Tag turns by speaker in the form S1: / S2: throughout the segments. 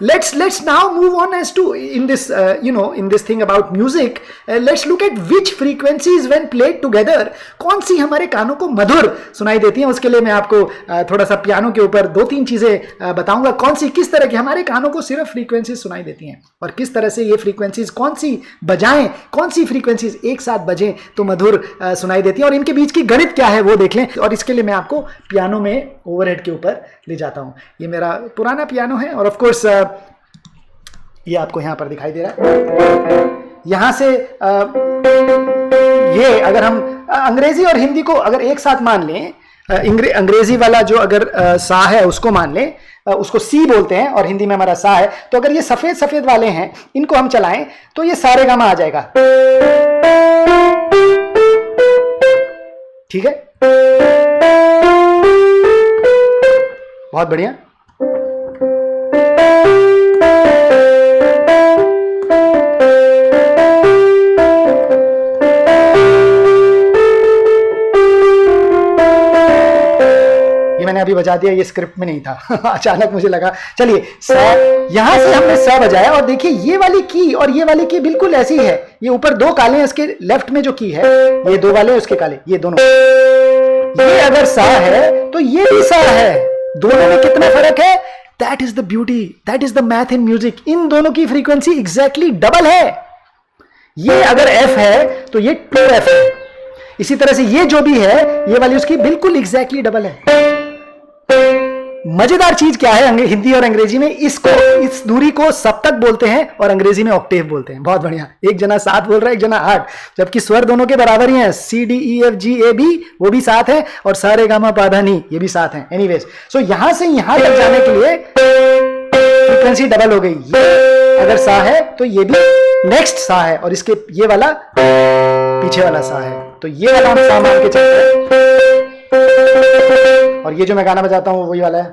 S1: let's now move on as to in this in this thing about music. Let's look at which frequencies when played together, कौन सी हमारे कानों को मधुर सुनाई देती हैं. उसके लिए मैं आपको थोड़ा सा पियानो के ऊपर 2-3 चीजें बताऊंगा, कौन सी किस तरह की हमारे कानों को सिर्फ फ्रीक्वेंसीज सुनाई देती हैं और किस तरह से ये फ्रीक्वेंसीज कौन सी बजाएं, कौन सी फ्रीक्वेंसीज एक साथ बजें तो मधुर सुनाई देती हैं, और इनके बीच की गणित क्या है वो देख लें. और इसके लिए मैं आपको पियानो में ओवरहेड के ऊपर ले जाता हूं. ये मेरा पुराना पियानो है और ऑफ कोर्स ये आपको यहां पर दिखाई दे रहा है. यहां से ये अगर हम अंग्रेजी और हिंदी को अगर एक साथ मान लें, अंग्रेजी वाला जो अगर सा है उसको मान लें, उसको सी बोलते हैं और हिंदी में हमारा सा है, तो अगर ये सफेद सफेद वाले हैं इनको हम चलाएं तो ये सारे गामा आ जाएगा. ठीक है, बहुत बढ़िया. मैंने अभी बजा दिया, ये स्क्रिप्ट में नहीं था अचानक मुझे लगा. चलिए सा, यहां से हमने सा बजाया और देखिए ये वाली की और ये वाली की बिल्कुल ऐसी है. ये ऊपर 2 काले हैं, इसके लेफ्ट में जो की है ये 2 वाले उसके काले, ये दोनों. ये अगर सा है तो ये भी सा है. दोनों में कितना फर्क है? That is the beauty, that is the math in music. इन दोनों की फ्रीक्वेंसी एग्जैक्टली डबल है. ये अगर एफ है तो ये 2f है. इसी तरह से ये जो भी है ये वाली उसकी बिल्कुल एग्जैक्टली डबल है. मजेदार चीज क्या है, हिंदी और अंग्रेजी में इसको, इस दूरी को सप्तक बोलते हैं और अंग्रेजी में ऑक्टेव बोलते हैं. बहुत बढ़िया. एक जना 7 बोल रहा है, एक जना 8, जबकि स्वर दोनों के बराबर ही हैं. C D E F G A B वो भी 7 है और सारे गामा पाधा नी ये भी 7 है. एनीवेज, सो यहां से यहां तक जाने के लिए फ्रीक्वेंसी डबल हो गई. ये अगर सा है तो ये भी नेक्स्ट सा है और इसके ये वाला पीछे वाला सा है, तो ये वाला हम सा मान के चलते हैं. और ये जो मैं गाना बजाता हूं वही वाला है.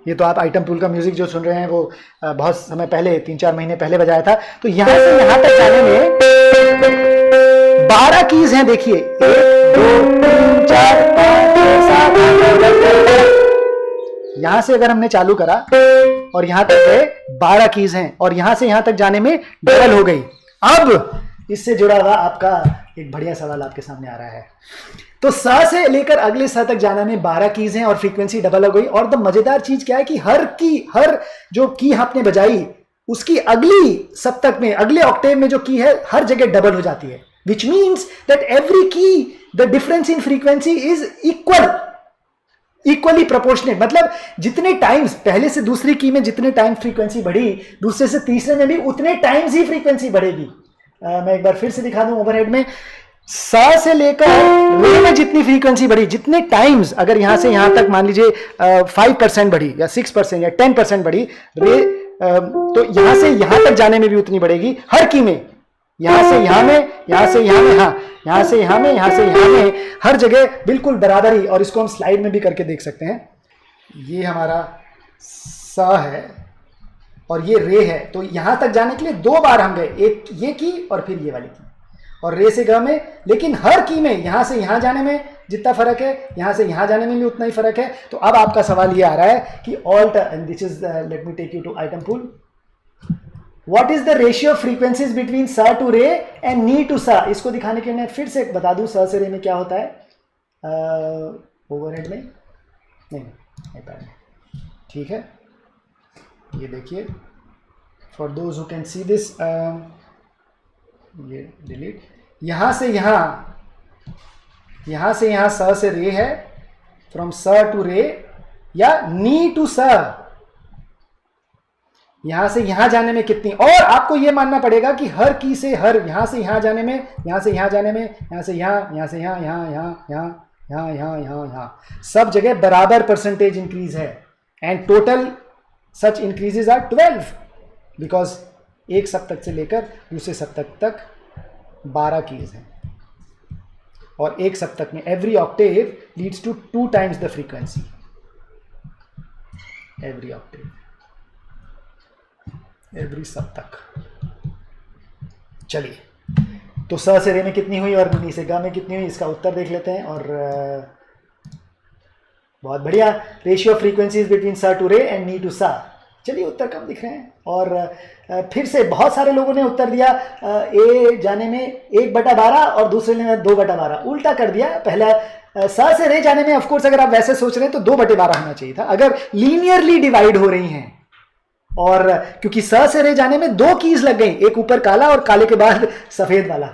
S1: ये तो आप आइटम पूल का म्यूजिक जो सुन रहे हैं वो बहुत समय पहले, 3-4 महीने पहले बजाया था. तो यहां से यहां तक जाने में 12 कीज हैं. देखिए 1 2 3 4 5 6 7 8 यहां से अगर हमने चालू करा और यहां तक गए 12 कीज हैं और यहां से यहां तक जाने में डबल हो गई. अब इससे जुड़ा हुआ आपका एक बढ़िया सवाल आपके सामने आ रहा है. तो सा से लेकर अगले सा तक जाने में 12 कीज हैं और फ्रीक्वेंसी डबल हो गई. और तो मजेदार चीज क्या है कि हर जो की आपने बजाई उसकी अगली सप्तक में, अगले ऑक्टेव में जो की है हर जगह डबल हो जाती है. Which means that every key, the difference in frequency is equally proportionate. मतलब जितने टाइम्स पहले से दूसरी की में जितने टाइम फ्रीक्वेंसी बढ़ी, दूसरे से तीसरे में भी उतने टाइम्स ही फ्रीक्वेंसी बढ़ेगी. मैं एक बार फिर से दिखा दूं ओवरहेड में. सा से लेकर रे में जितनी फ्रीक्वेंसी बढ़ी, जितने टाइम्स, अगर यहां से यहां तक मान लीजिए 5% बढ़ी या 6% या 10% बढ़ी रे, तो यहां से यहां तक जाने में भी उतनी बढ़ेगी हर की में. यहां से यहां में, यहां से यहां में, हाँ यहां से यहां में, यहां से यहां में, हर जगह बिल्कुल बराबर ही. और इसको हम स्लाइड में भी करके देख सकते हैं. ये हमारा सा है और ये रे है. तो यहां तक जाने के लिए 2 बार हम गए, एक ये की और फिर ये वाली की, और रे से ग में. लेकिन हर की में यहां से यहां जाने में जितना फर्क है यहां से यहां जाने में भी उतना ही फर्क है. तो अब आपका सवाल ये आ रहा है कि alt, and this is, let me take you to item pool. What is the ratio of frequencies between sa to re and ni to sa? इसको दिखाने के लिए मैं फिर से बता दूं सा से रे में क्या होता है. ओवरहेड में नहीं, ठीक है. ये देखिए, for those who can see this, ये डिलीट. यहां से यहां सा से रे है, फ्रॉम सा टू रे या नी टू सा. यहां से यहां जाने में कितनी, और आपको यह मानना पड़ेगा कि हर की से हर, यहां से यहां जाने में, यहां से यहां जाने में, यहां से यहां से यहां सब जगह बराबर परसेंटेज इंक्रीज है. And total such increases are 12, because एक सप्तक से लेकर दूसरे सप्तक तक 12 कीज हैं. और एक सप्तक में every octave leads to 2 times the frequency. Every octave, every saptak. चलिए, तो स से रे में कितनी हुई और नी से गा में कितनी हुई, इसका उत्तर देख लेते हैं। और बहुत बढ़िया, रेशियो फ्रीक्वेंसीज बिटवीन स to re and ni to सा। चलिए, उत्तर कम दिख रहे हैं। और फिर से बहुत सारे लोगों ने उत्तर दिया ए जाने में 1/12 और दूसरे ने 2/12, उल्टा कर दिया। पहला स से रे जाने में ऑफकोर्स अगर आप वैसे सोच रहे हैं तो 2/12 होना चाहिए था, अगर लीनियरली डिवाइड हो रही हैं। और क्योंकि स से रे जाने में 2 कीज लग गई, एक ऊपर काला और काले के बाद सफेद वाला।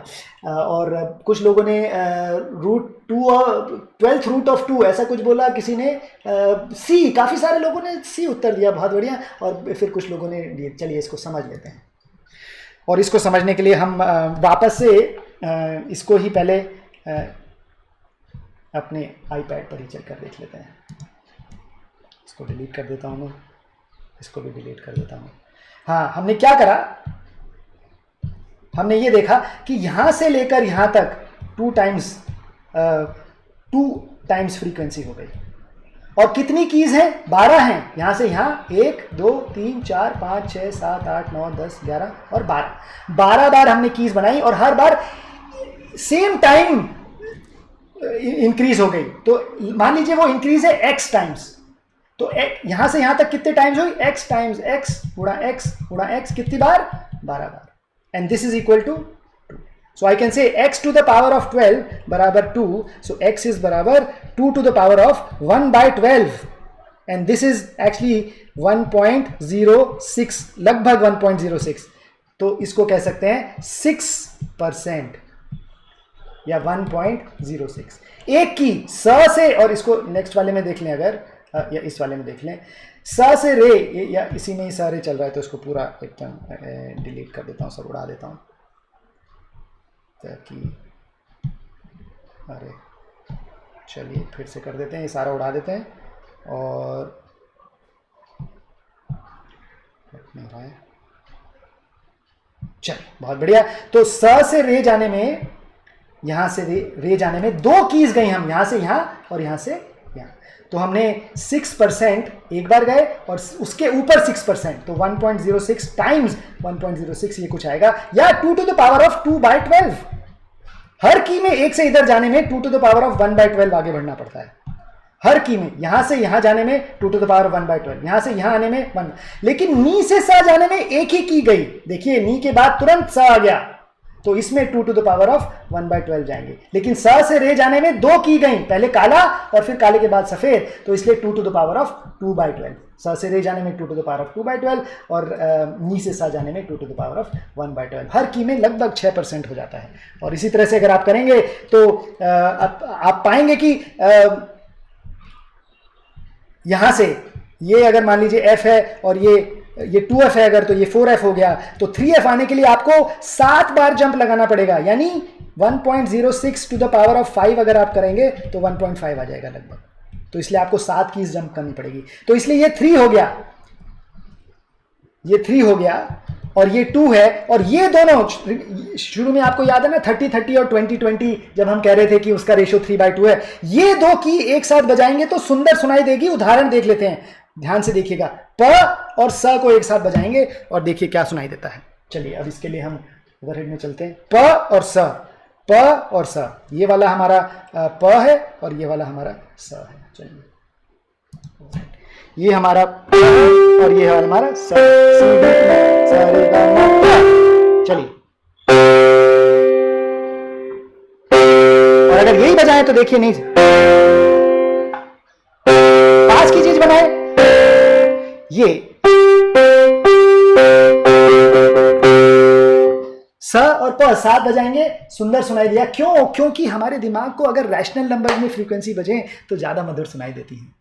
S1: और कुछ लोगों ने ट्वेल्थ रूट ऑफ 2 ऐसा कुछ बोला, किसी ने सी, काफी सारे लोगों ने सी उत्तर दिया, बहुत बढ़िया। और फिर कुछ लोगों ने दिए। चलिए, इसको समझ लेते हैं। और इसको समझने के लिए हम वापस से इसको ही पहले अपने आईपैड पर ही चेक कर देख लेते हैं। इसको डिलीट कर देता हूँ मैं, इसको भी डिलीट कर देता हूँ। हाँ, हमने क्या करा, हमने ये देखा कि यहां से लेकर यहां तक 2 टाइम्स फ्रीक्वेंसी हो गई। और कितनी कीज हैं? 12 हैं। यहां से यहां 1 2 3 4 5 6 7 8 9 10 11 और 12 बार हमने कीज बनाई और हर बार सेम टाइम इंक्रीज हो गई। तो मान लीजिए वो इंक्रीज है x टाइम्स, तो यहां से यहां तक कितने टाइम्स हुई? x टाइम्स x गुणा x कितनी बार? 12 बार। And this is equal to 2। So I can say x to the power of 12 बराबर 2। सो x इज बराबर 2 to the power of 1/12 and this is actually 1.06, लगभग 1.06। तो इसको कह सकते हैं 6% या 1.06। एक की स से, और इसको नेक्स्ट वाले में देख लें अगर, या इस वाले में देख लें, स से रे, या इसी में ही स रे चल रहा है तो इसको पूरा एकदम डिलीट कर देता हूँ, सब उड़ा देता हूँ ताकि, अरे चलिए फिर से कर देते हैं, ये सारा उड़ा देते हैं। और चलिए, बहुत बढ़िया। तो स से रे जाने में, यहां से रे जाने में 2 कीज गई, हम यहां से यहां और यहां से यहां। तो हमने 6% एक बार गए और उसके ऊपर 6%, तो 1.06 टाइम्स 1.06 ये कुछ आएगा, या 2 टू द पावर ऑफ 2/12। हर की में एक से इधर जाने में 2 टू द पावर ऑफ 1/12 आगे बढ़ना पड़ता है। हर की में, यहां से यहां जाने में 2 टू द पावर ऑफ 1/12, यहां से यहां आने में 1। लेकिन नी से सा जाने में एक ही की गई। देखिए, नी के बाद तुरंत सा आ गया, तो इसमें 2 टू द पावर ऑफ 1/12 जाएंगे। लेकिन स से रे जाने में 2 की गई, पहले काला और फिर काले के बाद सफेद, तो इसलिए 2 टू द पावर ऑफ 2/12। स से रे जाने में 2 टू द पावर ऑफ 2/12 और नी से सा जाने में 2 टू द पावर ऑफ 1/12। हर की में लगभग 6% हो जाता है। और इसी तरह से अगर आप करेंगे तो आप पाएंगे कि यहां से ये अगर मान लीजिए f है और ये 2f है अगर, तो ये 4f हो गया। तो 3f आने के लिए आपको 7 बार जंप लगाना पड़ेगा, यानी 1.06 टू द पावर ऑफ 5 अगर आप करेंगे तो 1.5 आ जाएगा लगभग। तो इसलिए आपको 7 कीज जंप करनी पड़ेगी। तो इसलिए ये 3 हो गया, ये 3 हो गया और ये 2 है। और ये दोनों शुरू में आपको याद है ना 30-30 और 20-20, जब हम कह रहे थे कि उसका रेशियो 3/2 है। ये 2 की एक साथ बजाएंगे तो सुंदर सुनाई देगी। उदाहरण देख लेते हैं, ध्यान से देखिएगा। प और स को एक साथ बजाएंगे और देखिए क्या सुनाई देता है। चलिए, अब इसके लिए हम ओवरहेड में चलते हैं। प और स, प और स, ये वाला हमारा प है और ये वाला हमारा स है। चलिए, ये हमारा प और ये है हमारा स। चलिए, और अगर यही बजाएं तो देखिए, नहीं पास की चीज बनाए, ये स और प 7 बजाएंगे, सुंदर सुनाई दिया। क्यों? क्योंकि हमारे दिमाग को अगर रैशनल नंबर में फ्रीक्वेंसी बजे तो ज्यादा मधुर सुनाई देती है।